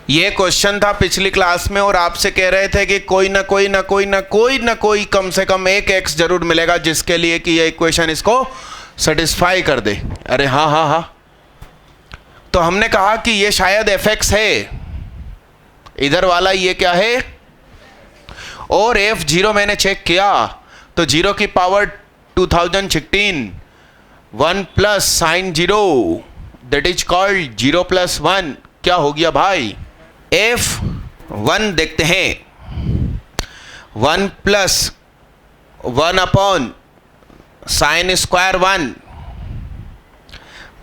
ये क्वेश्चन था पिछली क्लास में और आपसे कह रहे थे कि कोई ना कोई कम से कम एक एक्स जरूर मिलेगा जिसके लिए कि ये इक्वेशन इसको सेटिस्फाई कर दे। अरे हाँ हाँ हाँ, तो हमने कहा कि ये शायद एफ एक्स है, इधर वाला ये क्या है, और एफ जीरो मैंने चेक किया तो 0 की power 2016 1 plus sign 0 that is called 0 plus 1 क्या हो गया भाई, F1 देखते हैं 1 प्लस 1 अपॉन साइन स्क्वायर 1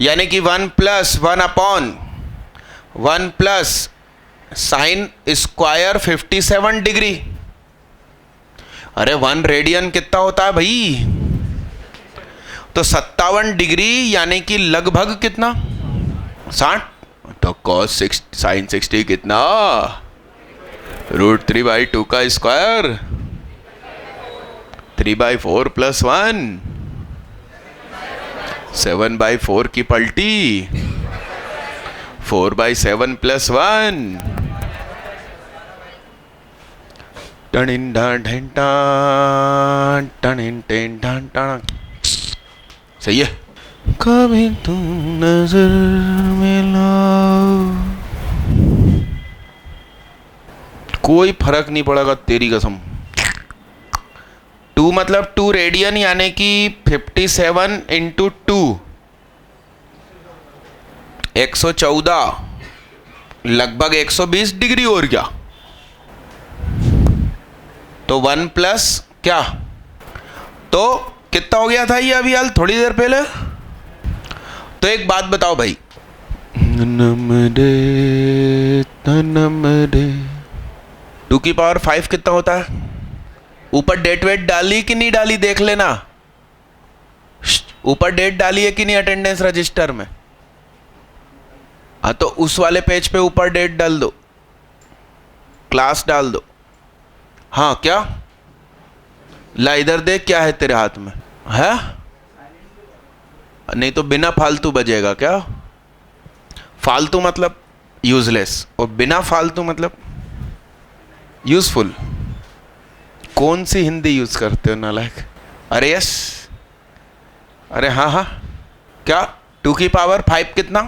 यानी कि 1 plus 1 upon 1 plus sine square 57 degree. अरे 1 रेडियन कितना होता है भाई, तो 57 डिग्री यानी कि लगभग कितना 60, तो cos साइन 60 कितना √3/2 का स्क्वायर 3/4 प्लस 1 7/4 की पलटी 4/7 प्लस 1 टनिन ढन टन सही है। कभी तुम नजर मिलाओ, कोई फर्क नहीं पड़ेगा तेरी कसम। 2 मतलब 2 रेडियन यानी कि 57 इंटू 2 114 लगभग 120 डिग्री और क्या, तो 1 प्लस क्या, तो कितना हो गया था ये अभी हाल थोड़ी देर पहले। तो एक बात बताओ भाई, 2 की पावर 5 कितना होता है, ऊपर डेट वेट डाली कि नहीं डाली देख लेना, ऊपर डेट डाली है कि नहीं अटेंडेंस रजिस्टर में, हाँ तो उस वाले पेज पे ऊपर डेट डाल दो, क्लास डाल दो। हाँ क्या, ला इधर देख क्या है तेरे हाथ में है, नहीं तो बिना फालतू बजेगा क्या, फालतू मतलब यूजलेस और बिना फालतू मतलब यूजफुल। कौन सी हिंदी यूज करते हो नालायक। अरे यस, अरे हाँ हाँ क्या, 2 की पावर 5 कितना,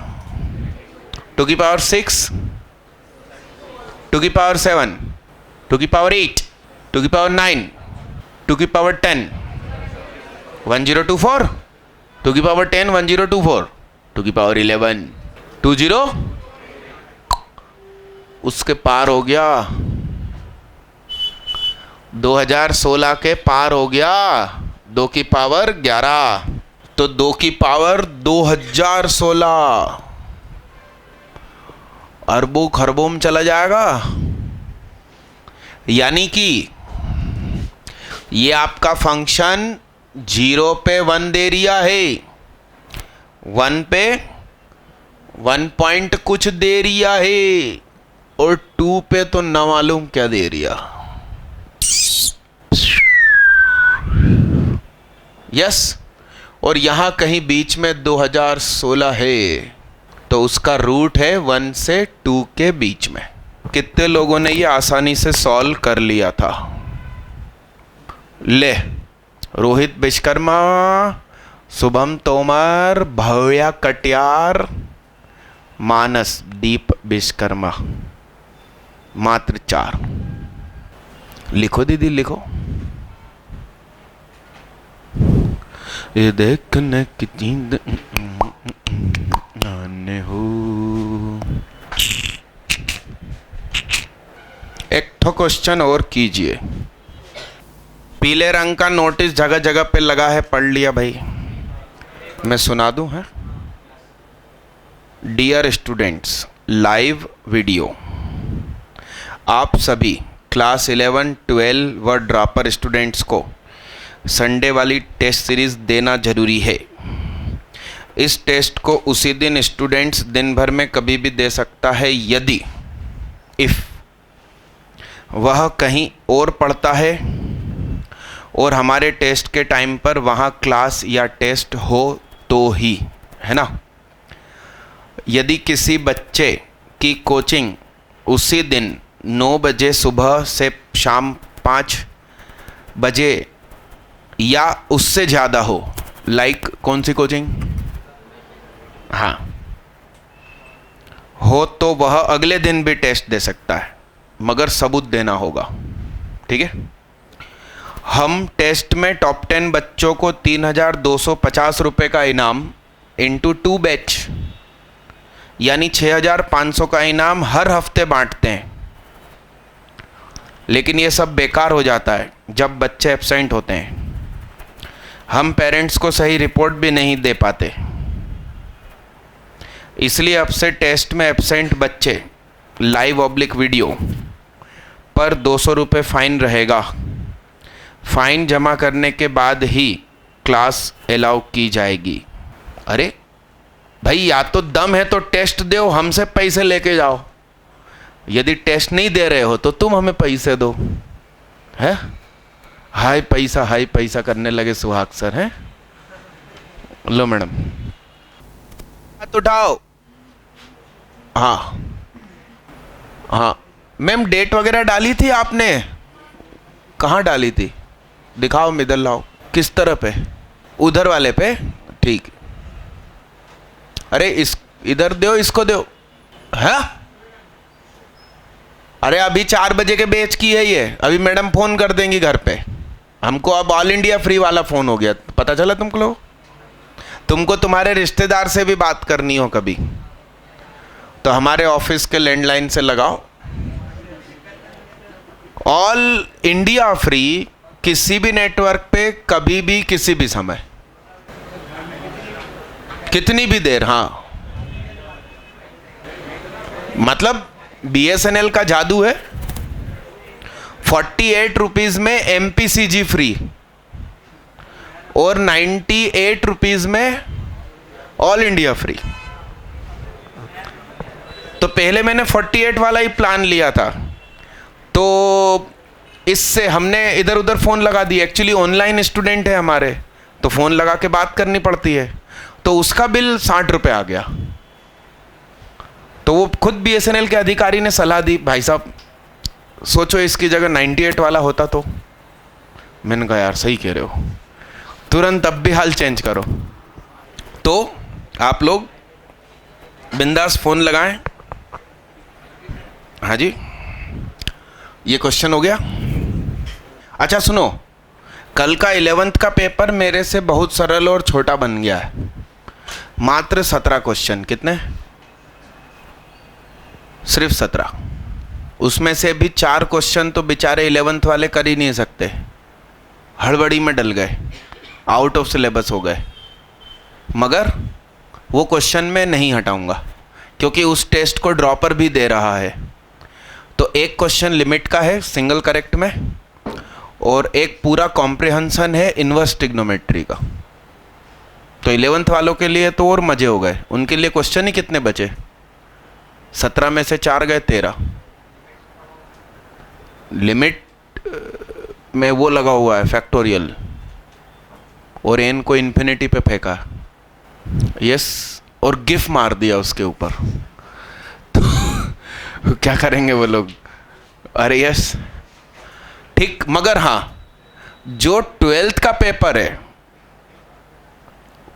2 की पावर 6, 2 की पावर 7, 2 की पावर 8, 2 की पावर 9, 2 की पावर 10 1024, 2 की पावर 10 1024, 2 की पावर 11 20, उसके पार हो गया, 2016 के पार हो गया, 2 की पावर 11, तो 2 की पावर 2016 अरबों खरबों में चला जाएगा। यानी कि ये आपका फंक्शन 0 पे 1 दे रिया है, 1 पे 1 पॉइंट कुछ दे रिया है, और 2 पे तो न मालूम क्या दे रिया। यस, और यहां कहीं बीच में 2016 है, तो उसका रूट है 1 से 2 के बीच में। कितने लोगों ने ये आसानी से सॉल्व कर लिया था। ले, रोहित विश्वकर्मा, शुभम तोमर, भव्या कटियार, मानस दीप विश्वकर्मा, मात्र 4। लिखो दीदी लिखो। ये देखने की चीज आने हो। एक तो क्वेश्चन और कीजिए। पीले रंग का नोटिस जगह जगह पे लगा है, पढ़ लिया भाई, मैं सुना दूं है। Dear students, live video. आप सभी क्लास 11, 12 व ड्रॉपर स्टूडेंट्स को संडे वाली टेस्ट सीरीज़ देना जरूरी है। इस टेस्ट को उसी दिन स्टूडेंट्स दिन भर में कभी भी दे सकता है यदि इफ़ वह कहीं और पढ़ता है और हमारे टेस्ट के टाइम पर वहाँ क्लास या टेस्ट हो तो ही, है ना। यदि किसी बच्चे की कोचिंग उसी दिन 9 बजे सुबह से शाम 5 बजे या उससे ज़्यादा हो, लाइक कौन सी कोचिंग, हाँ, हो तो वह अगले दिन भी टेस्ट दे सकता है, मगर सबूत देना होगा। ठीक है। हम टेस्ट में टॉप 10 बच्चों को 3,250 रुपये का इनाम इंटू 2 बैच यानी 6,500 का इनाम हर हफ्ते बांटते हैं। लेकिन ये सब बेकार हो जाता है जब बच्चे एब्सेंट होते हैं। हम पेरेंट्स को सही रिपोर्ट भी नहीं दे पाते, इसलिए अब से टेस्ट में एब्सेंट बच्चे लाइव ऑब्लिक वीडियो पर 200 रुपये फाइन रहेगा। फाइन जमा करने के बाद ही क्लास अलाउ की जाएगी। अरे भाई, या तो दम है तो टेस्ट दो, हमसे पैसे लेके जाओ। यदि टेस्ट नहीं दे रहे हो तो तुम हमें पैसे दो। है हाय पैसा करने लगे सुहाग सर। हैं, लो मैडम हाथ उठाओ। हाँ हाँ मैम, डेट वगैरह डाली थी आपने? कहाँ डाली थी? दिखाओ, मिडल लाओ। किस तरह पे? उधर वाले पे। ठीक। अरे इस इधर दो, इसको दो। है? अरे अभी 4 बजे के बैच की है ये, अभी मैडम फोन कर देंगी घर पे। हमको अब ऑल इंडिया फ्री वाला फोन हो गया, पता चला तुमको लोग? तुमको तुम्हारे रिश्तेदार से भी बात करनी हो कभी तो हमारे ऑफिस के लैंडलाइन से लगाओ। ऑल इंडिया फ्री, किसी भी नेटवर्क पे, कभी भी, किसी भी समय, कितनी भी देर। हाँ, मतलब BSNL का जादू है। 48 रुपीज में MPCG फ्री और 98 रुपीज में ऑल इंडिया फ्री। तो पहले मैंने 48 वाला ही प्लान लिया था, तो इससे हमने इधर उधर फ़ोन लगा दिए। एक्चुअली ऑनलाइन स्टूडेंट है हमारे, तो फ़ोन लगा के बात करनी पड़ती है, तो उसका बिल 60 रुपये आ गया। तो वो खुद BSNL के अधिकारी ने सलाह दी, भाई साहब सोचो इसकी जगह 98 वाला होता तो। मैंने कहा यार सही कह रहे हो, तुरंत अब भी हाल चेंज करो। तो आप लोग बिंदास फ़ोन लगाएं। हाँ जी, ये क्वेश्चन हो गया। अच्छा सुनो, कल का 11th का पेपर मेरे से बहुत सरल और छोटा बन गया है। मात्र 17 क्वेश्चन। कितने? सिर्फ 17। उसमें से भी 4 क्वेश्चन तो बेचारे 11th वाले कर ही नहीं सकते, हड़बड़ी में डल गए, आउट ऑफ सिलेबस हो गए। मगर वो क्वेश्चन मैं नहीं हटाऊंगा क्योंकि उस टेस्ट को ड्रॉपर भी दे रहा है। तो एक क्वेश्चन लिमिट का है सिंगल करेक्ट में, और एक पूरा कॉम्प्रिहेंशन है इन्वर्स ट्रिग्नोमेट्री का। तो 11th वालों के लिए तो और मज़े हो गए। उनके लिए क्वेश्चन ही कितने बचे? 17 में से 4 गए, 13। लिमिट में वो लगा हुआ है फैक्टोरियल, और एन को इन्फिनिटी पे फेंका, यस, और गिफ मार दिया उसके ऊपर। तो क्या करेंगे वो लोग? अरे यस, ठीक। मगर हाँ, जो 12th का पेपर है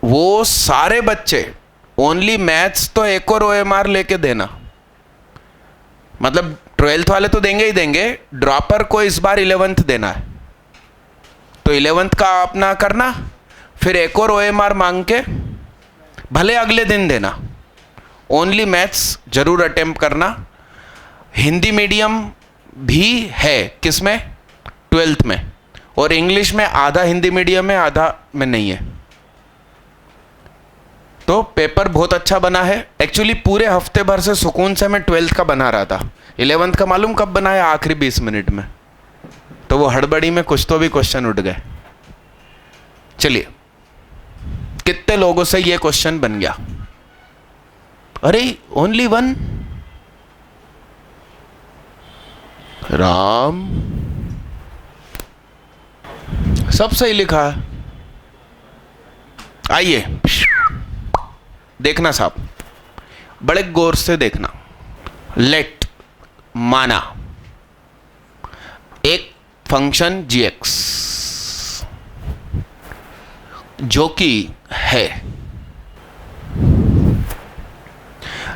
वो सारे बच्चे ओनली मैथ्स तो एक और OMR लेके देना। मतलब 12th वाले तो देंगे ही देंगे, ड्रॉपर को इस बार 11th देना है। तो 11th का अपना करना, फिर एक और OMR मांग के भले अगले दिन देना। ओनली मैथ्स जरूर अटेम्प्ट करना। हिंदी मीडियम भी है किसमें? 12th में। और इंग्लिश में आधा हिंदी मीडियम है, आधा में नहीं है। तो पेपर बहुत अच्छा बना है। एक्चुअली पूरे हफ्ते भर से सुकून से मैं 12th का बना रहा था। 11th का मालूम कब बनाया? आखिरी 20 मिनट में। तो वो हड़बड़ी में कुछ तो भी क्वेश्चन उठ गए। चलिए, कितने लोगों से ये क्वेश्चन बन गया? अरे ओनली 1। राम, सब सही लिखा है। आइए देखना साहब, बड़े गौर से देखना। लेट माना एक फंक्शन gx जो कि है,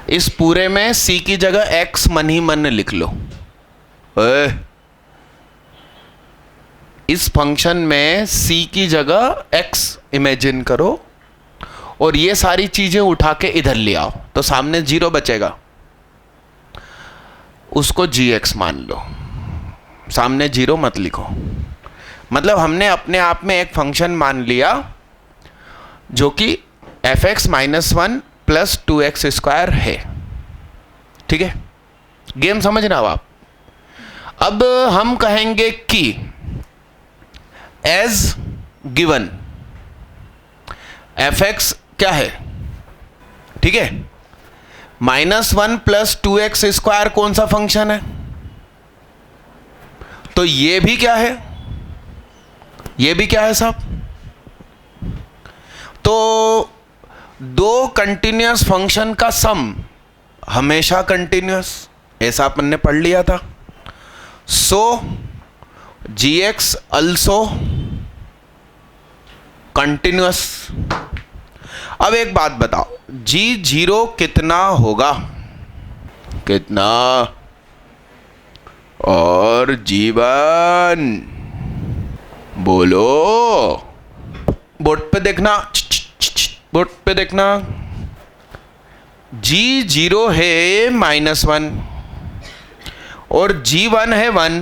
इस पूरे में c की जगह x मन ही मन लिख लो। इस फंक्शन में c की जगह x इमेजिन करो और ये सारी चीजें उठा के इधर ले आओ तो सामने 0 बचेगा, उसको gx मान लो, सामने 0 मत लिखो। मतलब हमने अपने आप में एक फंक्शन मान लिया जो कि fx -1 प्लस 2x स्क्वायर है। ठीक है, गेम समझ रहे हो आप। अब हम कहेंगे कि एज गिवन fx क्या है, ठीक है, -1 प्लस 2x स्क्वायर कौन सा फंक्शन है, तो ये भी क्या है, ये भी क्या है साहब। तो दो कंटिन्यूअस फंक्शन का सम हमेशा कंटिन्यूअस, ऐसा अपन ने पढ़ लिया था। सो gx also कंटिन्यूअस। अब एक बात बताओ, g0 कितना होगा, कितना, और g1 बोलो, बोर्ड पे देखना, बोर्ड पे देखना। g0 है -1 और g1 है 1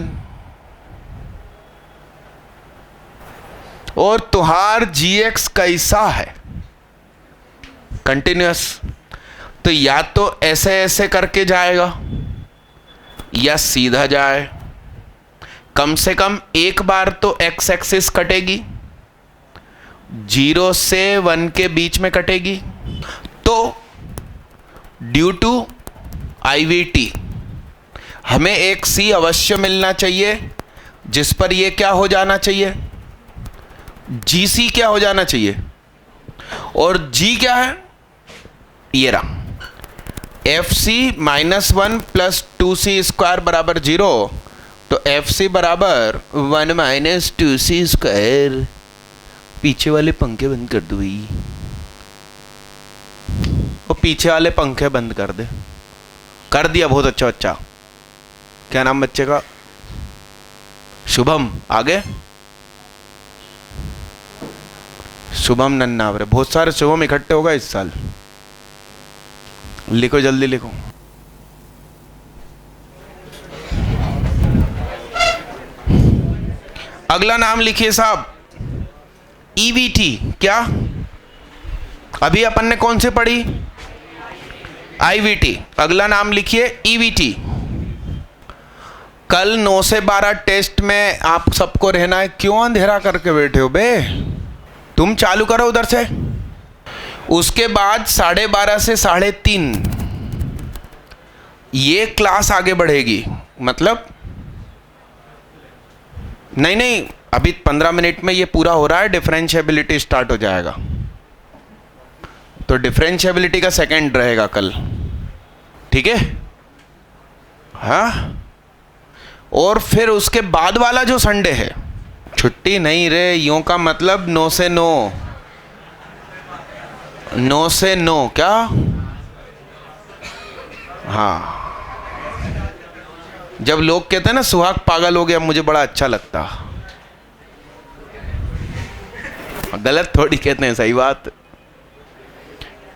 और तुहार gx कैसा है, कंटिन्यूअस। तो या तो ऐसे ऐसे करके जाएगा या सीधा जाए, कम से कम एक बार तो x एक्सिस कटेगी, 0 से 1 के बीच में कटेगी। तो ड्यू टू IVT हमें एक c अवश्य मिलना चाहिए जिस पर ये क्या हो जाना चाहिए, GC क्या हो जाना चाहिए, और G क्या है, ये रहा FC -1 प्लस 2C स्क्वायर बराबर 0। तो FC बराबर 1 माइनस 2C स्क्वायर। पीछे वाले पंखे बंद कर दो भाई, वो पीछे वाले पंखे बंद कर दे। कर दिया, बहुत अच्छा बच्चा। क्या नाम बच्चे का, शुभम। आगे शुभम नन्नावरे, बहुत सारे शुभम इकट्ठे होगा इस साल। लिखो, जल्दी लिखो। अगला नाम लिखिए साहब, EVT। क्या अभी अपन ने कौन से पढ़ी, IVT। अगला नाम लिखिए EVT। कल 9 से 12 टेस्ट में आप सबको रहना है। क्यों अंधेरा करके बैठे हो बे, तुम चालू करो उधर से। उसके बाद 12:30 से 3:30 ये क्लास आगे बढ़ेगी। मतलब नहीं, अभी 15 मिनट में ये पूरा हो रहा है, डिफरेंशिएबिलिटी स्टार्ट हो जाएगा। तो डिफरेंशिएबिलिटी का सेकंड रहेगा कल, ठीक है। हाँ, और फिर उसके बाद वाला जो संडे है छुट्टी नहीं रे, यूं का मतलब 9 से 9, 9 से 9 क्या। हाँ, जब लोग कहते हैं ना सुहाग पागल हो गया, मुझे बड़ा अच्छा लगता। गलत थोड़ी कहते हैं, सही बात।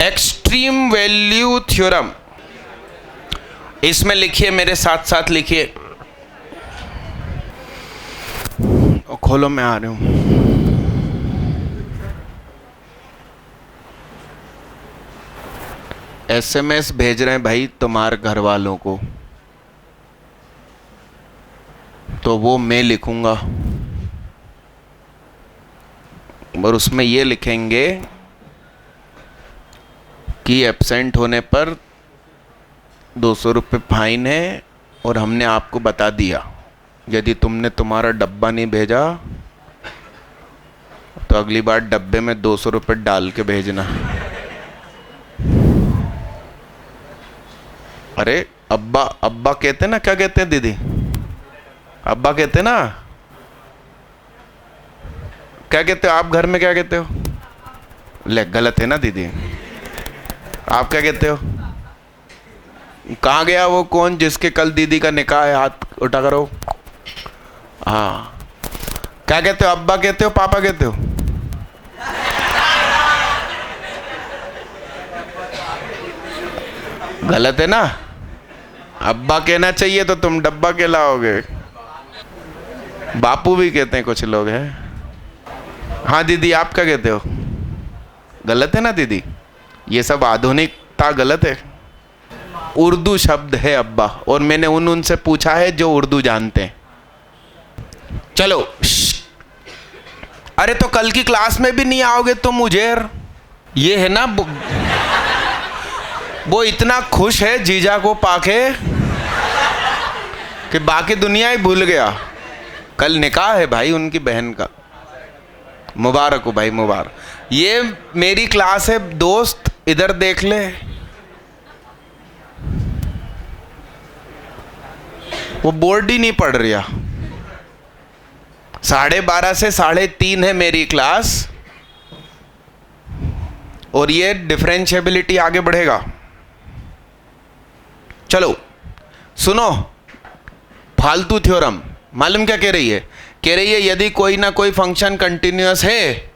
एक्सट्रीम वैल्यू थ्योरम, इसमें लिखिए, मेरे साथ साथ लिखिए। खोलो, मैं आ रही हूं। SMS भेज रहे हैं भाई तुम्हारे घर वालों को, तो वो मैं लिखूंगा और उसमें ये लिखेंगे कि एब्सेंट होने पर 200 रुपये फाइन है, और हमने आपको बता दिया यदि तुमने तुम्हारा डब्बा नहीं भेजा तो अगली बार डब्बे में 200 रुपये डाल के भेजना। अरे अब्बा, अब्बा कहते हैं ना, क्या कहते हैं दीदी? अब्बा कहते हैं ना? क्या कहते हो आप घर में, क्या कहते हो? ले, गलत है ना दीदी। आप क्या कहते हो? कहाँ गया वो कौन जिसके कल दीदी का निकाह है? हाथ उठा करो। हाँ, क्या कहते हो? अब्बा कहते हो, पापा कहते हो? गलत है ना? अब्बा कहना चाहिए तो तुम डब्बा कहलाओगे। बापू भी कहते हैं कुछ लोग हैं। हाँ दीदी, आप क्या कहते हो? गलत है ना दीदी? ये सब आधुनिकता गलत है। उर्दू शब्द है अब्बा, और मैंने उनसे पूछा है जो उर्दू जानते हैं। चलो, अरे तो कल की क्लास में भी नहीं आओगे तुम मुझेर? ये है ना वो इतना खुश है जीजा को पाके कि बाकी दुनिया ही भूल गया। कल निकाह है भाई उनकी बहन का, मुबारक हो भाई, मुबारक। ये मेरी क्लास है दोस्त, इधर देख ले। वो बोर्ड ही नहीं पढ़ रहा। 12:30 से 3:30 है मेरी क्लास, और ये डिफरेंशिएबिलिटी आगे बढ़ेगा। चलो सुनो, फालतू थ्योरम। मालूम क्या कह रही है? कह रही है यदि कोई ना कोई फंक्शन कंटिन्यूअस है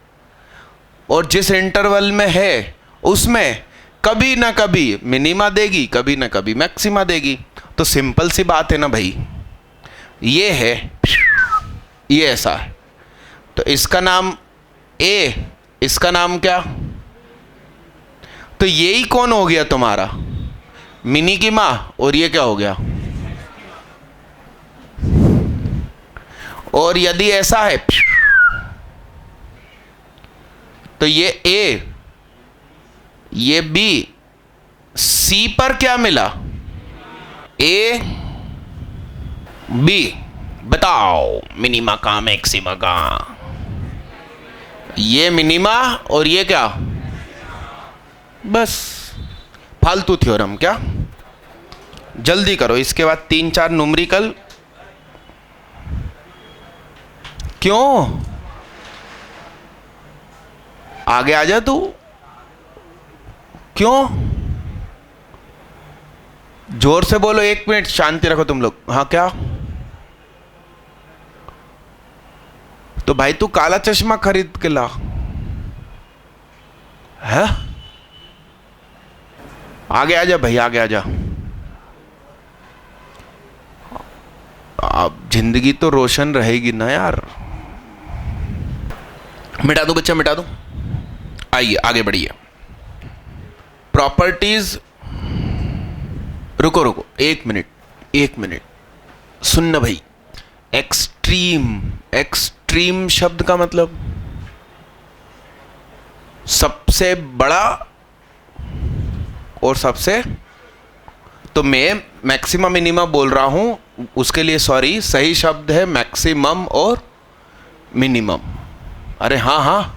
और जिस इंटरवल में है उसमें कभी ना कभी मिनिमा देगी, कभी ना कभी मैक्सिमा देगी। तो सिंपल सी बात है ना भाई, ये है, ये ऐसा है, तो इसका नाम ए, इसका नाम क्या? तो यही कौन हो गया तुम्हारा? मिनी की माँ। और ये क्या हो गया? और यदि ऐसा है तो ये ए, ये बी, सी पर क्या मिला? A B. बताओ मिनिमा का मैक्सिमा का? ये मिनिमा और ये क्या? बस फालतू थ्योरम। क्या? जल्दी करो, इसके बाद 3-4 न्यूमेरिकल। क्यों? आगे आ जा तू। क्यों? जोर से बोलो, 1 मिनट शांति रखो तुम लोग। हाँ क्या? तो भाई तू काला चश्मा खरीद के ला है। आगे आ जा भाई, आगे आ जा। अब जिंदगी तो रोशन रहेगी ना यार। मिटा दो बच्चा, मिटा दो। आइए आगे बढ़िए। प्रॉपर्टीज, रुको रुको 1 मिनट, 1 मिनट सुनना भाई। एक्सट्रीम, एक्सट्रीम शब्द का मतलब सबसे बड़ा और सबसे, तो मैं मैक्सिमम मिनिमम बोल रहा हूं, उसके लिए सॉरी, सही शब्द है मैक्सिमम और मिनिमम। अरे हाँ हाँ,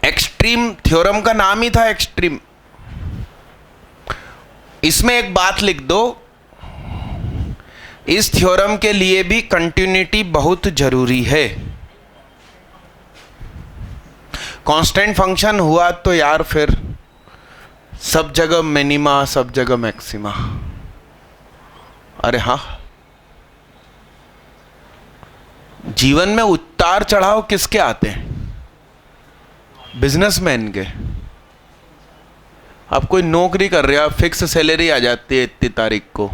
एक्सट्रीम थ्योरम का नाम ही था एक्सट्रीम। इसमें एक बात लिख दो, इस थ्योरम के लिए भी कंटिन्यूटी बहुत जरूरी है। कांस्टेंट फंक्शन हुआ तो यार फिर सब जगह मिनिमा, सब जगह मैक्सिमा। अरे हाँ, जीवन में उतार चढ़ाव किसके आते हैं? बिजनेसमैन के। आप कोई नौकरी कर रहे हो, आप फिक्स सैलरी आ जाती है इतनी तारीख को,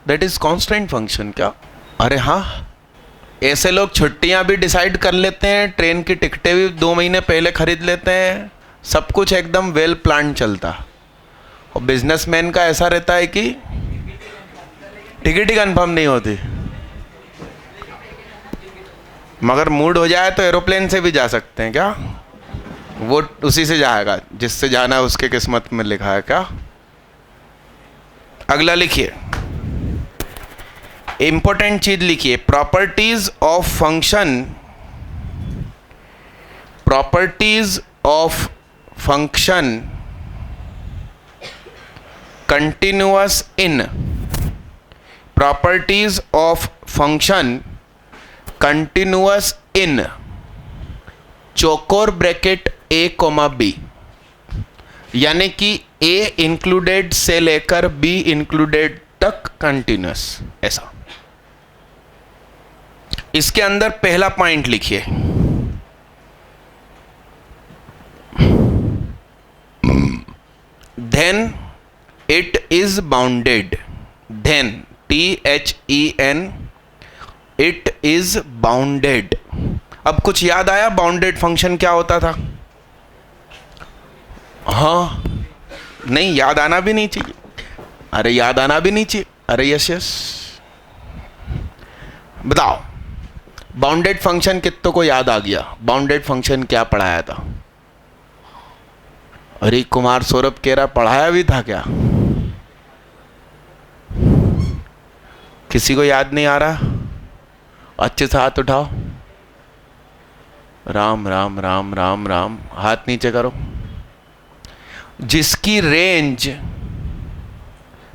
दैट इज कांस्टेंट फंक्शन। क्या? अरे हाँ, ऐसे लोग छुट्टियां भी डिसाइड कर लेते हैं, ट्रेन की टिकटें भी 2 महीने पहले खरीद लेते हैं, सब कुछ एकदम वेल प्लान चलता। और बिजनेसमैन का ऐसा रहता है कि टिकट ही कंफर्म नहीं होती, मगर मूड हो जाए तो एरोप्लेन से भी जा सकते हैं। क्या? वो उसी से जाएगा जिससे जाना है, उसके किस्मत में लिखा है। क्या? अगला लिखिए, इंपॉर्टेंट चीज लिखिए, properties of function, properties of function continuous in properties of function continuous in चौकोर ब्रैकेट a कोमा b, यानी कि a इंक्लूडेड से लेकर b इंक्लूडेड तक कंटिन्यूस, ऐसा। इसके अंदर पहला पॉइंट लिखिए, then it is bounded, then THEN it is bounded। अब कुछ याद आया बाउंडेड फंक्शन क्या होता था? हाँ, नहीं याद आना भी नहीं चाहिए, अरे याद आना भी नहीं चाहिए, अरे यस यस, बताओ बाउंडेड फंक्शन कितनों को याद आ गया? बाउंडेड फंक्शन क्या पढ़ाया था? अरे कुमार सौरभ कह रहा पढ़ाया भी था क्या? किसी को याद नहीं आ रहा? अच्छे से हाथ उठाओ, राम राम राम राम राम, हाथ नीचे करो। जिसकी रेंज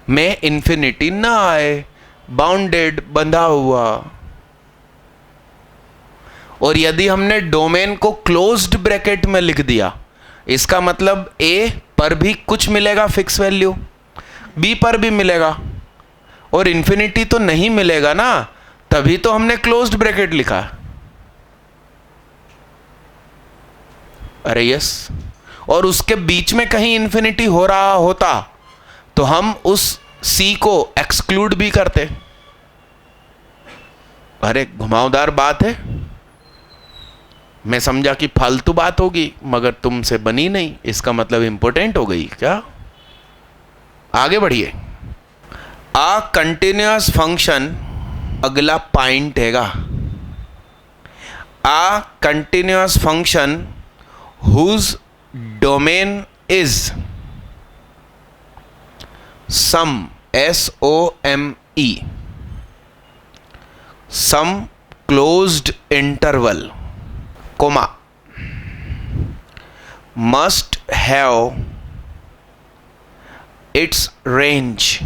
में इंफिनिटी ना आए, बाउंडेड, बंधा हुआ। और यदि हमने डोमेन को क्लोज्ड ब्रैकेट में लिख दिया, इसका मतलब ए पर भी कुछ मिलेगा फिक्स वैल्यू, बी पर भी मिलेगा, और इंफिनिटी तो नहीं मिलेगा ना, तभी तो हमने क्लोज्ड ब्रैकेट लिखा। अरे यस, और उसके बीच में कहीं इंफिनिटी हो रहा होता तो हम उस सी को एक्सक्लूड भी करते। अरे घुमावदार बात है, मैं समझा कि फालतू बात होगी, मगर तुमसे बनी नहीं, इसका मतलब इंपॉर्टेंट हो गई क्या? आगे बढ़िए। आ कंटिन्यूअस फंक्शन, अगला पॉइंट हैगा, a continuous function whose domain is some, SOME, some closed interval, comma, must have its range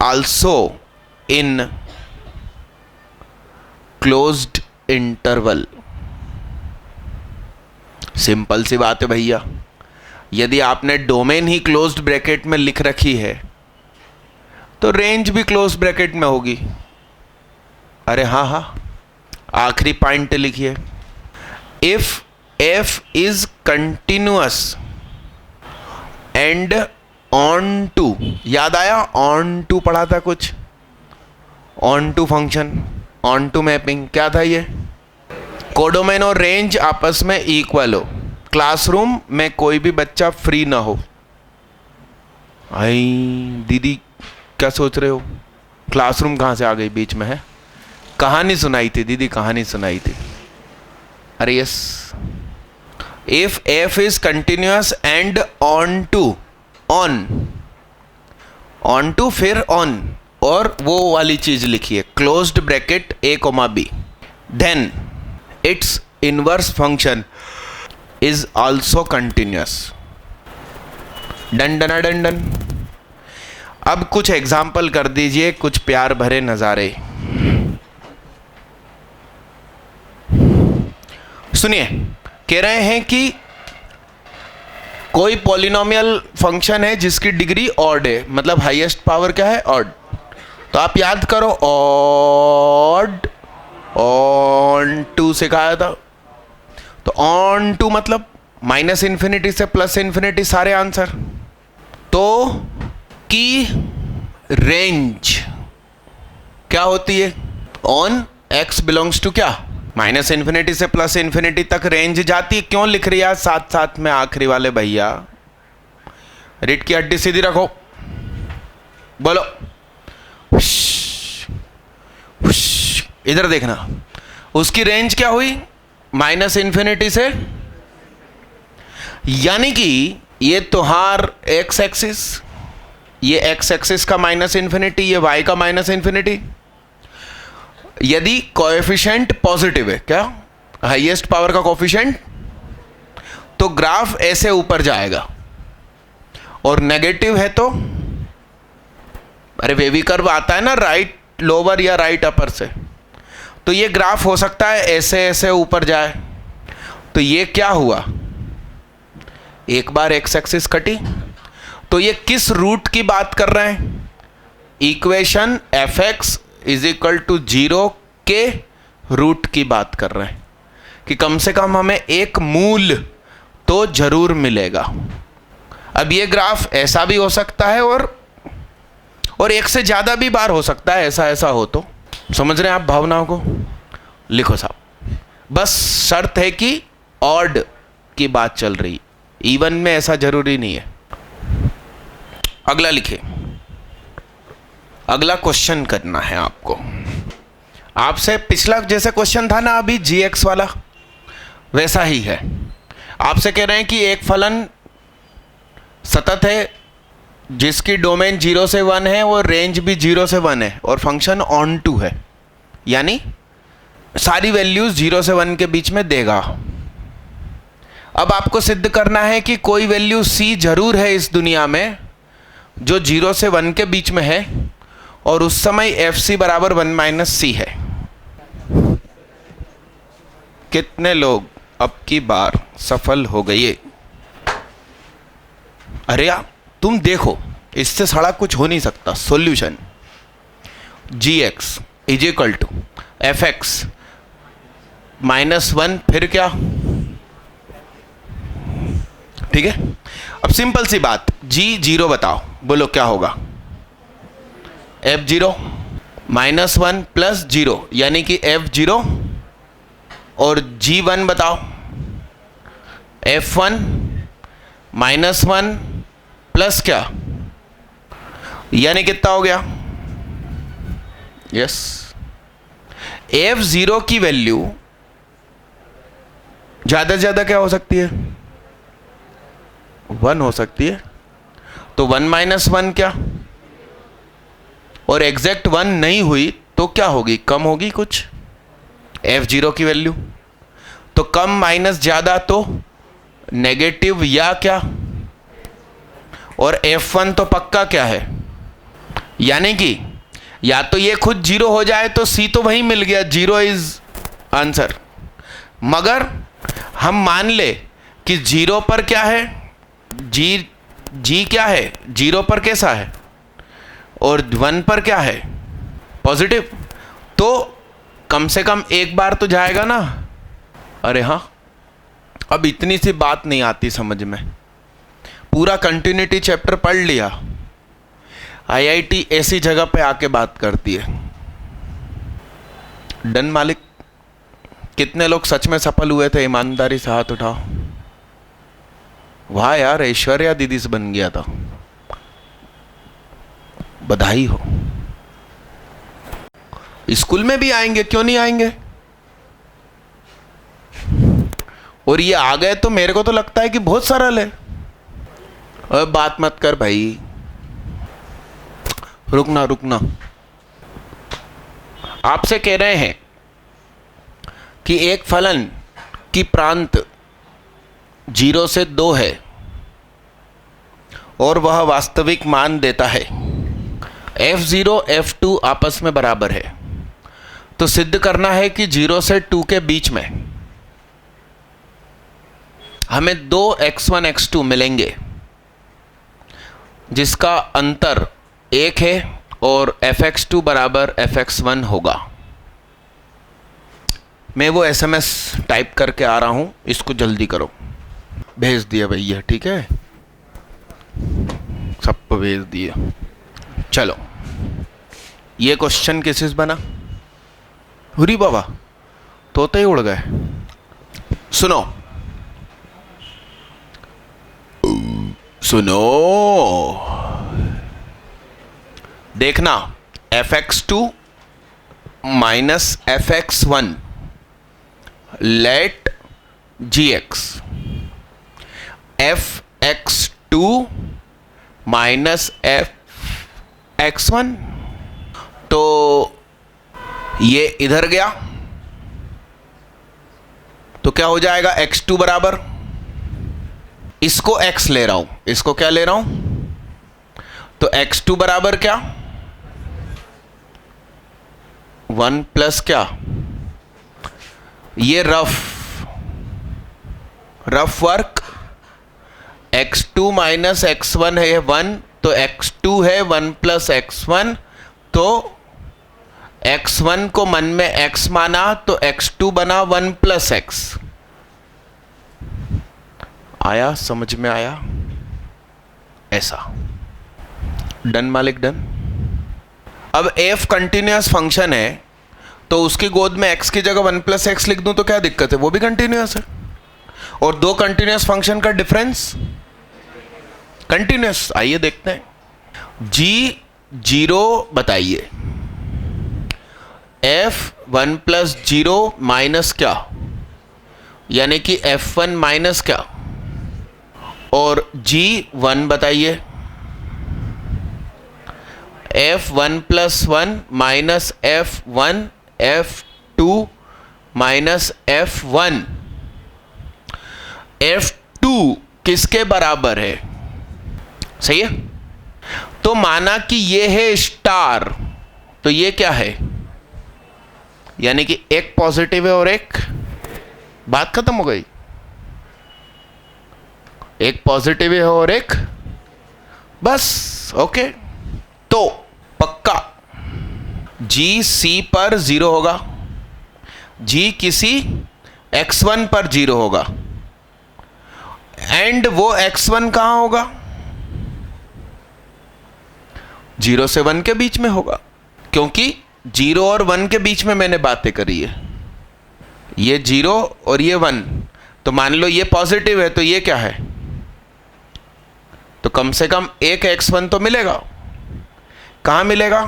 also in closed interval। Simple सी बात है भैया, यदि आपने डोमेन ही क्लोज्ड ब्रैकेट में लिख रखी है तो रेंज भी क्लोज्ड ब्रैकेट में होगी। अरे हाँ हाँ, आखिरी पॉइंट लिखिए, if f is continuous and onto, याद आया ऑन टू पढ़ा था कुछ, onto function, onto mapping, क्या था ये? कोडोमेन और रेंज आपस में इक्वल हो, क्लासरूम में कोई भी बच्चा फ्री ना हो। आई दीदी क्या सोच रहे हो? क्लासरूम कहाँ से आ गई बीच में? है कहानी सुनाई थी दीदी, कहानी सुनाई थी। अरे yes, if F is continuous and onto, onto फिर ऑन, और वो वाली चीज लिखी है closed bracket a, b, then its inverse function is also continuous. Done done done done. अब कुछ एग्जाम्पल कर दीजिए, कुछ प्यार भरे नजारे। सुनिए, कह रहे हैं कि कोई पॉलिनोमियल फंक्शन है जिसकी डिग्री ऑड है, मतलब हाईएस्ट पावर क्या है? ऑड। तो आप याद करो, ऑड ऑन टू सिखाया था, तो ऑन टू मतलब माइनस इन्फिनिटी से प्लस इन्फिनिटी सारे आंसर। तो की रेंज क्या होती है? ऑन x बिलोंग्स टू क्या? माइनस इन्फिनिटी से प्लस इन्फिनिटी तक रेंज जाती है। क्यों लिख रही है साथ साथ में आखिरी वाले भैया? रीट की हड्डी सीधी रखो, बोलो इधर देखना। उसकी रेंज क्या हुई? माइनस इन्फिनिटी से, यानी कि ये तुहार एक्स एक्सिस, ये एक्स एक्सिस का माइनस इन्फिनिटी, ये वाई का माइनस इन्फिनिटी। यदि कोएफिशिएंट पॉजिटिव है, क्या हाईएस्ट पावर का कोएफिशिएंट, तो ग्राफ ऐसे ऊपर जाएगा, और नेगेटिव है तो अरे वेवी कर्व आता है ना राइट लोअर या राइट अपर से, तो ये ग्राफ हो सकता है ऐसे ऐसे ऊपर जाए। तो ये क्या हुआ, एक बार एक्स एक्सिस कटी, तो ये किस रूट की बात कर रहे हैं, equation F X is equal to 0 के रूट की बात कर रहे हैं कि कम से कम हमें एक मूल तो जरूर मिलेगा। अब ये ग्राफ ऐसा भी हो सकता है और एक से ज्यादा भी बार हो सकता है, ऐसा हो तो समझ रहे हैं आप भावनाओं को, लिखो साहब। बस शर्त है कि ऑड की बात चल रही, इवन में ऐसा जरूरी नहीं है। अगला लिखिए, अगला क्वेश्चन करना है आपको। आपसे पिछला जैसे क्वेश्चन था ना अभी gx वाला, वैसा ही है। आपसे कह रहे हैं कि एक फलन सतत है जिसकी डोमेन 0 से 1 है और रेंज भी 0 से 1 है और फंक्शन ऑन टू है, यानी सारी वैल्यूज 0 से 1 के बीच में देगा। अब आपको सिद्ध करना है कि कोई वैल्यू c जरूर है इस दुनिया में जो 0 से 1 के बीच में है और उस समय एफ सी बराबर 1 माइनस सी है। कितने लोग अब की बार सफल हो गए? अरे यार तुम देखो, इससे सड़ा कुछ हो नहीं सकता। Solution G X is equal to F X minus 1, फिर क्या, ठीक है। अब सिंपल सी बात, g0 बताओ, बोलो क्या होगा, f0 माइनस 1 प्लस 0 यानी कि f0, और g1 बताओ, f1 माइनस 1 प्लस क्या, यानी कितना हो गया, यस। f0 की वैल्यू ज्यादा से ज्यादा क्या हो सकती है, 1 हो सकती है। तो 1 माइनस 1 क्या, और एग्जैक्ट 1 नहीं हुई तो क्या होगी, कम होगी कुछ f0 की वैल्यू। तो कम माइनस ज्यादा तो नेगेटिव या क्या, और f1 तो पक्का क्या है, यानी कि या तो ये खुद 0 हो जाए तो c तो वही मिल गया, 0 इज आंसर। मगर हम मान ले कि 0 पर क्या है, जी क्या है, 0 पर कैसा है और 1 पर क्या है, पॉजिटिव, तो कम से कम एक बार तो जाएगा ना। अरे हाँ, अब इतनी सी बात नहीं आती समझ में, पूरा कंटिन्यूटी चैप्टर पढ़ लिया। आईआईटी ऐसी जगह पे आके बात करती है। डन मालिक, कितने लोग सच में सफल हुए थे, ईमानदारी से हाथ उठाओ। वाह यार, ऐश्वर्या दीदी से बन गया था, बधाई हो। स्कूल में भी आएंगे, क्यों नहीं आएंगे, और ये आ गए तो मेरे को तो लगता है कि बहुत सरल है। अब बात मत कर भाई, रुकना। आपसे कह रहे हैं कि एक फलन की प्रांत 0 से 2 है और वह वास्तविक मान देता है f0 f2 आपस में बराबर है, तो सिद्ध करना है कि 0 से 2 के बीच में हमें 2 x1 x2 मिलेंगे जिसका अंतर 1 है और fx2 बराबर fx1 होगा। मैं वो SMS टाइप करके आ रहा हूं, इसको जल्दी करो। भेज दिया भैया, ठीक है, सबको भेज दिया। चलो, ये क्वेश्चन किस बना, हुरी बाबा तोते ही उड़ गए। सुनो देखना, fx2 minus fx1 late gx, fx2 minus fx1, तो ये इधर गया तो क्या हो जाएगा, x2 बराबर, इसको x ले रहा हूं, इसको क्या ले रहा हूं, तो x2 बराबर क्या, 1 प्लस क्या, ये rough work, x2 minus x1 है 1, तो x2 है 1 प्लस x1, तो x1 को मन में x माना तो x2 बना 1 प्लस x। आया, समझ में आया? ऐसा। डन मालिक, डन। अब f कंटिन्यूअस फंक्शन है तो उसकी गोद में x की जगह 1 प्लस एक्स लिख दूं तो क्या दिक्कत है, वो भी कंटिन्यूअस है। और दो कंटिन्यूअस फंक्शन का डिफरेंस कंटिन्यूअस। आइए देखते हैं। g0 बताइए, f1 प्लस 0 माइनस क्या, यानी कि f1 माइनस क्या, और g1 बताइए, f1 plus 1 minus f1 f2 minus f1। f2 किसके बराबर है, सही है? तो माना कि ये है स्टार, तो ये क्या है, यानी कि एक पॉजिटिव है और एक, बात खत्म हो गई। एक पॉजिटिव है और एक, बस। ओके, तो पक्का g c पर 0 होगा, g किसी x1 पर 0 होगा, एंड वो x1 कहां होगा, 0 से 1 के बीच में होगा, क्योंकि 0 और 1 के बीच में मैंने बातें करी है। ये 0 और ये 1, तो मान लो ये पॉजिटिव है तो ये क्या है, तो कम से कम एक x1 तो मिलेगा। कहां मिलेगा,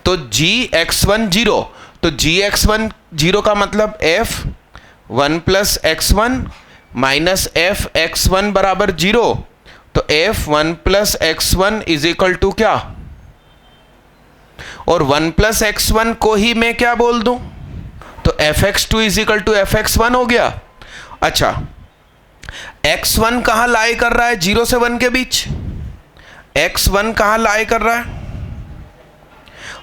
तो gx1 0, तो gx1 0 का मतलब f1 plus x1 minus f x1 बराबर 0, तो f1 plus x1 is equal to क्या, और 1 प्लस x1 को ही मैं क्या बोल दूं, तो fx2 is equal to fx1 हो गया। अच्छा, x1 कहां लाई कर रहा है 0 से 1 के बीच, x1 कहां लाई कर रहा है,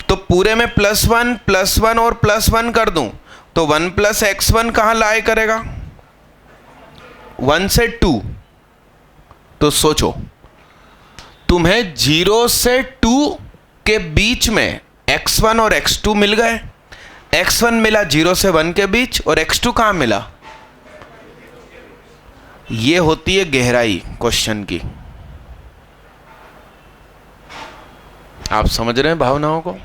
तो पूरे में +1 और +1 कर दूं तो 1 प्लस x1 कहां लाई करेगा, 1 से 2। तो सोचो, तुम्हें 0 से 2 के बीच में x1 और x2 मिल गए। x1 मिला 0 से 1 के बीच, और x2 कहां मिला। ये होती है गहराई क्वेश्चन की। आप समझ रहे हैं भावनाओं को?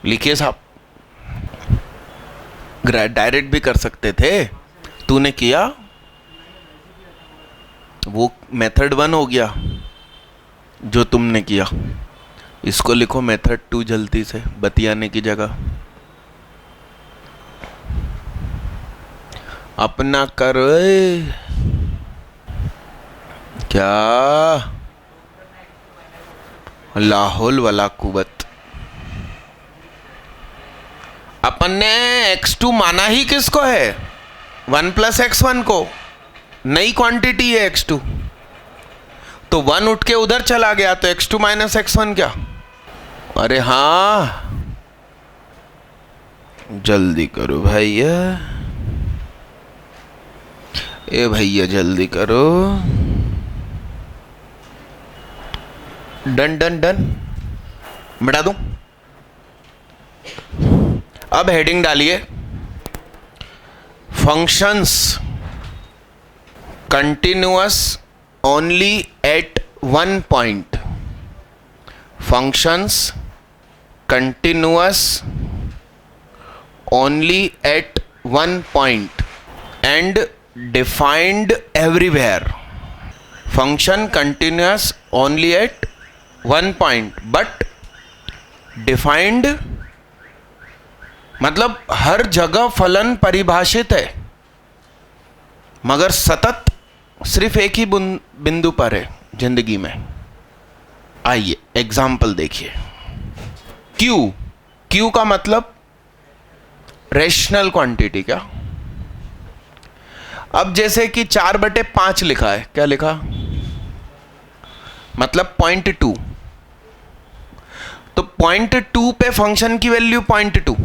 लिखिए साहब, डायरेक्ट भी कर सकते थे, तूने किया, वो मेथड 1 हो गया जो तुमने किया। इसको लिखो मेथड 2 जल्दी से, बतियाने की जगह। अपना कर क्या, लाहौल वाला कुवत। अपन ने x2 माना ही किसको है, 1 प्लस x1 को, नई क्वांटिटी है x2, तो 1 उठ के उधर चला गया, तो x2 माइनस x1 क्या। अरे हाँ, जल्दी करो भैया, ए भैया जल्दी करो। डन डन डन, मिटा दूं। अब हेडिंग डालिए, functions continuous only at 1 point. Functions continuous only at 1 point and defined everywhere. Function continuous only at 1 point but defined, मतलब हर जगह फलन परिभाषित है, मगर सतत सिर्फ एक ही बिंदु पर है जिंदगी में। आइए एग्जाम्पल देखिए। Q का मतलब रेशनल क्वांटिटी। क्या अब जैसे कि 4/5 लिखा है, क्या लिखा, मतलब 0.2, तो 0.2 पे फंक्शन की वैल्यू 0.2,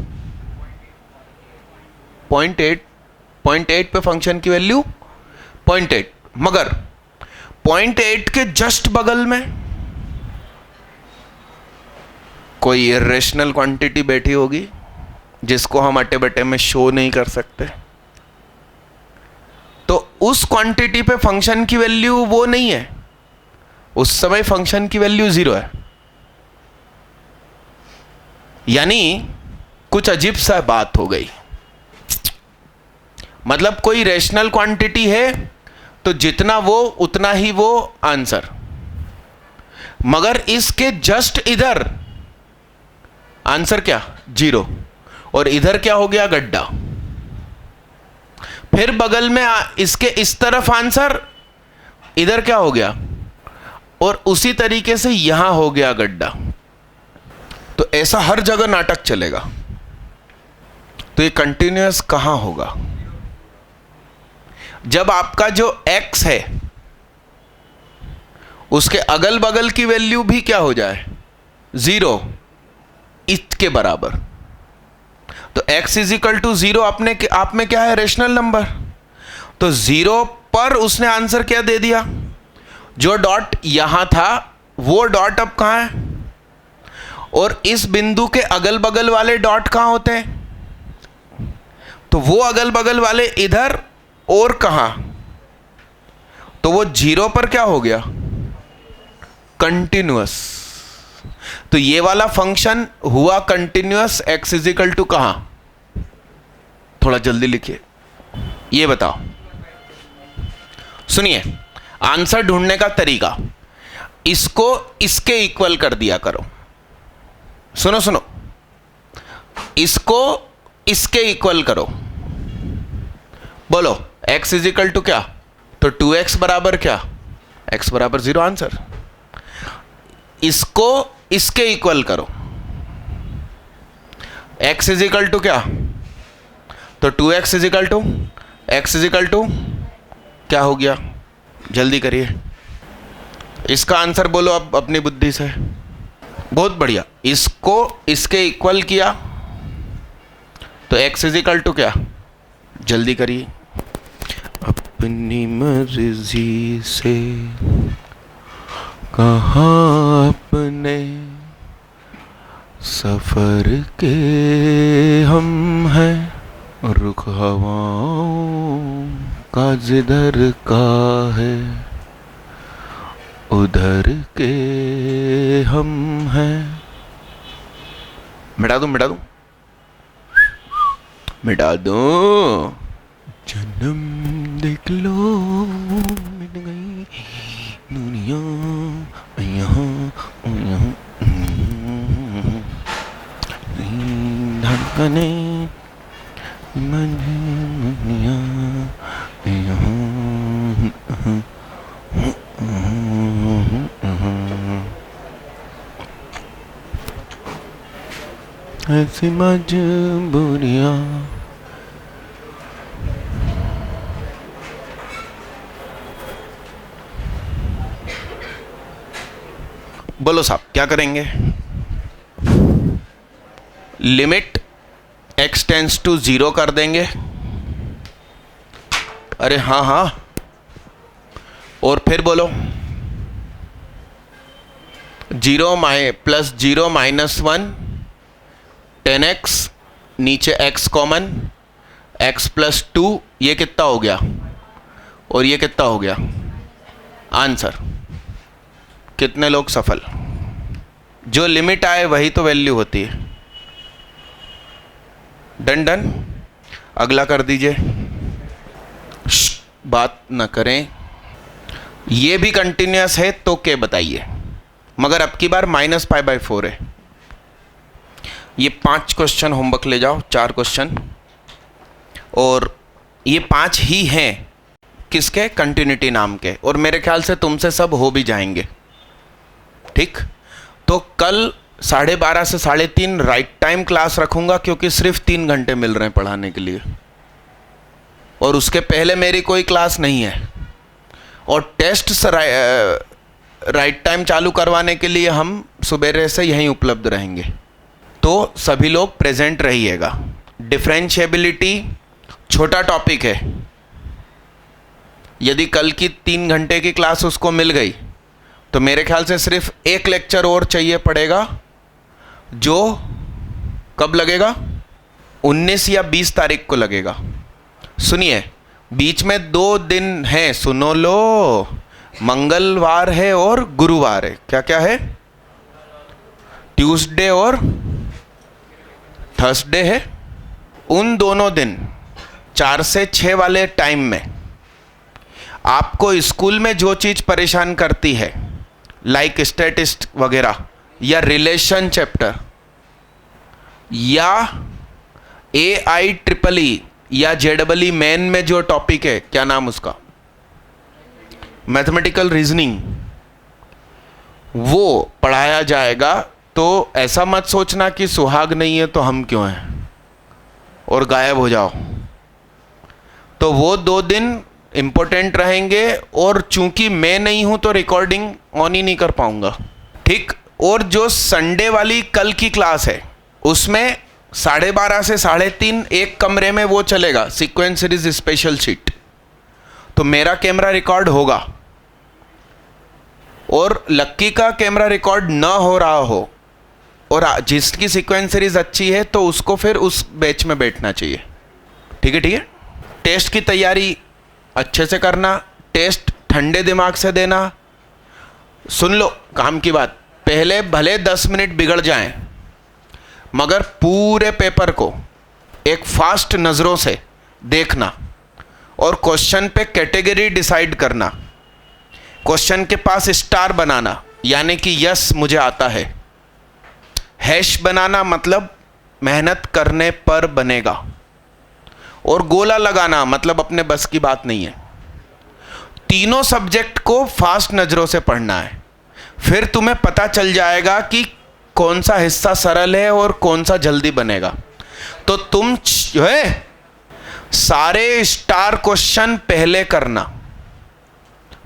0.8 पे फंक्शन की वैल्यू 0.8, मगर 0.8 के जस्ट बगल में कोई इरेशनल क्वांटिटी बैठी होगी जिसको हम अटे बटे में शो नहीं कर सकते, तो उस क्वांटिटी पे फंक्शन की वैल्यू वो नहीं है, उस समय फंक्शन की वैल्यू 0 है। यानी कुछ अजीब सा बात हो गई, मतलब कोई रेशनल क्वांटिटी है तो जितना वो उतना ही वो आंसर, मगर इसके जस्ट इधर आंसर क्या 0, और इधर क्या हो गया गड्ढा, फिर बगल में इसके इस तरफ आंसर, इधर क्या हो गया, और उसी तरीके से यहां हो गया गड्ढा। तो ऐसा हर जगह नाटक चलेगा। तो ये कंटिन्यूअस कहां होगा, जब आपका जो x है उसके अगल बगल की वैल्यू भी क्या हो जाए 0, इसके बराबर। तो x = 0 आप में क्या है रेशनल नंबर, तो 0 पर उसने आंसर क्या दे दिया, जो डॉट यहां था वो डॉट अब कहां है, और इस बिंदु के अगल बगल वाले डॉट कहां होते हैं, तो वो अगल बगल वाले इधर और कहां, तो वो 0 पर क्या हो गया कंटिन्यूअस। तो ये वाला फंक्शन हुआ कंटिन्यूअस, x = कहां, थोड़ा जल्दी लिखिए, ये बताओ। सुनिए, आंसर ढूंढने का तरीका, इसको इसके इक्वल कर दिया करो। सुनो सुनो, इसको इसके इक्वल करो, बोलो x = क्या, तो 2x बराबर क्या, x बराबर 0 आंसर। इसको इसके इक्वल करो, x = क्या, तो 2x = क्या हो गया, जल्दी करिए, इसका आंसर बोलो अब अपनी बुद्धि से। बहुत बढ़िया, इसको इसके इक्वल किया तो x = क्या, जल्दी करिए। अपनी मर्जी से कहाँ अपने सफर के हम हैं, रुख हवाओं का जिधर का है उधर के हम हैं। मिटा दूं जन्म देख लो मिट गई दुनिया यहाँ धड़कने दुनिया यहाँ ऐसी मजबूरियाँ। बोलो साहब क्या करेंगे, लिमिट x टेंड्स टू 0 कर देंगे, अरे हाँ हाँ, और फिर बोलो 0 + 0 - 1 10x, नीचे x कॉमन, x + 2, ये कितना हो गया और ये कितना हो गया आंसर। कितने लोग सफल, जो लिमिट आए वही तो वैल्यू होती है। डन, अगला कर दीजिए, बात न करें। ये भी कंटिन्यूअस है तो क्या बताइए, मगर अब की बार -π/4 है। ये 5 क्वेश्चन होमवर्क ले जाओ, 4 क्वेश्चन, और ये 5 ही हैं किसके, कंटिन्यूटी नाम के, और मेरे ख्याल से तुमसे सब हो भी जाएंगे। ठीक, तो कल 12:30 से 3:30 राइट टाइम क्लास रखूंगा, क्योंकि सिर्फ 3 घंटे मिल रहे हैं पढ़ाने के लिए। और उसके पहले मेरी कोई क्लास नहीं है, और टेस्ट राइट टाइम चालू करवाने के लिए हम सुबह से यहीं उपलब्ध रहेंगे। तो सभी लोग प्रेजेंट रहिएगा। डिफरेंशिएबिलिटी छोटा टॉपिक है, यदि कल की 3 घंटे की क्लास उसको मिल गई तो मेरे ख्याल से सिर्फ एक लेक्चर और चाहिए पड़ेगा, जो कब लगेगा? 19 या 20 तारीख को लगेगा। सुनिए, बीच में 2 दिन हैं, सुनो लो, मंगलवार है और गुरुवार है। क्या क्या है? ट्यूसडे और थर्सडे है। उन दोनों दिन 4 से 6 वाले टाइम में आपको स्कूल में जो चीज़ परेशान करती है, लाइक स्टैटिस्ट वगैरह या रिलेशन चैप्टर या AIEEE या JEE मेन में जो टॉपिक है, क्या नाम उसका, मैथमेटिकल रीजनिंग, वो पढ़ाया जाएगा। तो ऐसा मत सोचना कि सुहाग नहीं है तो हम क्यों हैं और गायब हो जाओ। तो वो 2 दिन इम्पोर्टेंट रहेंगे, और चूंकि मैं नहीं हूं तो रिकॉर्डिंग ऑन ही नहीं कर पाऊंगा, ठीक। और जो संडे वाली कल की क्लास है उसमें 12:30 से 3:30 एक कमरे में वो चलेगा, सीक्वेंस सीरीज स्पेशल शीट। तो मेरा कैमरा रिकॉर्ड होगा, और लक्की का कैमरा रिकॉर्ड ना हो रहा हो और जिसकी सीक्वेंस सीरीज अच्छी है तो उसको फिर उस बैच में बैठना चाहिए। ठीक है, ठीक है। टेस्ट की तैयारी अच्छे से करना, टेस्ट ठंडे दिमाग से देना। सुन लो काम की बात, पहले भले 10 मिनट बिगड़ जाएं, मगर पूरे पेपर को एक फास्ट नज़रों से देखना और क्वेश्चन पे कैटेगरी डिसाइड करना, क्वेश्चन के पास स्टार बनाना यानी कि यस मुझे आता है, हैश बनाना मतलब मेहनत करने पर बनेगा, और गोला लगाना मतलब अपने बस की बात नहीं है। तीनों सब्जेक्ट को फास्ट नज़रों से पढ़ना है, फिर तुम्हें पता चल जाएगा कि कौन सा हिस्सा सरल है और कौन सा जल्दी बनेगा। तो तुम जो है सारे स्टार क्वेश्चन पहले करना,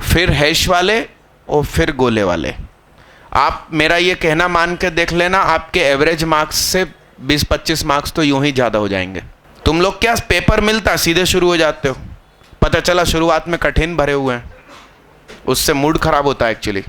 फिर हैश वाले और फिर गोले वाले। आप मेरा ये कहना मान के देख लेना, आपके एवरेज मार्क्स से 20-25 मार्क्स तो यूं ही ज़्यादा हो जाएंगे। तुम लोग क्या पेपर मिलता सीधे शुरू हो जाते हो, पता चला शुरुआत में कठिन भरे हुए हैं, उससे मूड खराब होता है एक्चुअली।